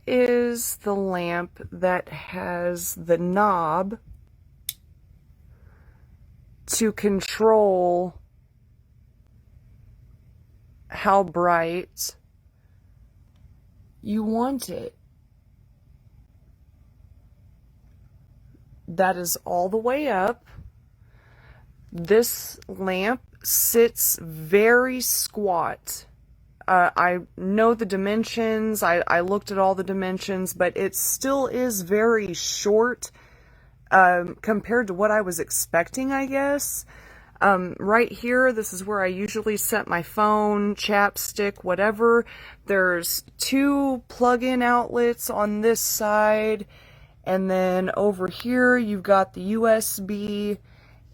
is the lamp that has the knob to control how bright you want it. That is all the way up. This lamp sits very squat. I know the dimensions, I looked at all the dimensions, but it still is very short compared to what I was expecting, I guess. Right here, this is where I usually set my phone, chapstick, whatever. There's 2 plug-in outlets on this side, and then over here you've got the USB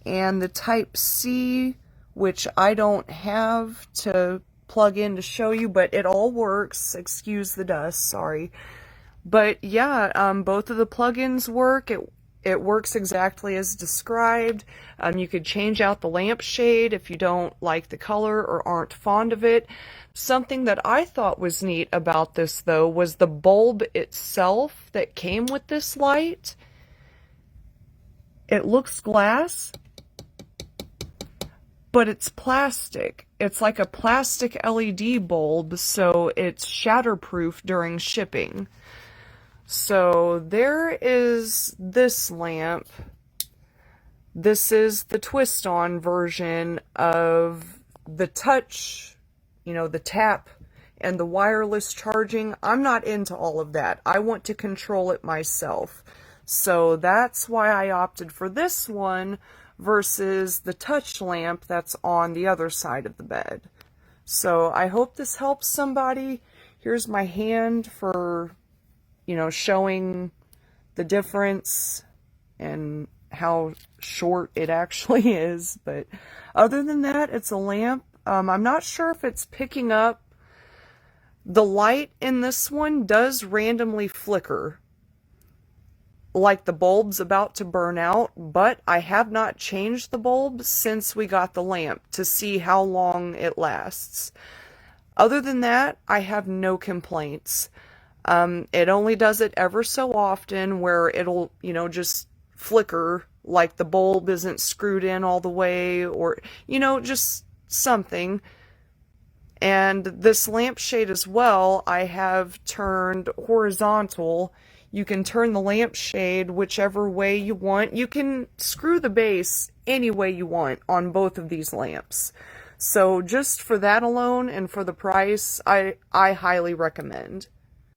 and the Type-C, which I don't have to plug in to show you, but it all works. Excuse the dust, sorry. But yeah, both of the plugins work. It works exactly as described. You could change out the lampshade if you don't like the color or aren't fond of it. Something that I thought was neat about this, though, was the bulb itself that came with this light. It looks glass, but it's plastic. It's like a plastic LED bulb, so it's shatterproof during shipping. So there is this lamp. This is the twist-on version of the touch, you know, the tap and the wireless charging. I'm not into all of that. I want to control it myself. So that's why I opted for this one versus the touch lamp that's on the other side of the bed. So I hope this helps somebody. Here's my hand for, you know, showing the difference and how short it actually is. But other than that, it's a lamp. I'm not sure if it's picking up. The light in this one does randomly flicker, like the bulb's about to burn out, but I have not changed the bulb since we got the lamp to see how long it lasts. Other than that, I have no complaints. It only does it ever so often where it'll, you know, just flicker like the bulb isn't screwed in all the way, or, you know, just something. And this lampshade as well, I have turned horizontal. You can turn the lampshade whichever way you want. You can screw the base any way you want on both of these lamps. So just for that alone and for the price, I highly recommend.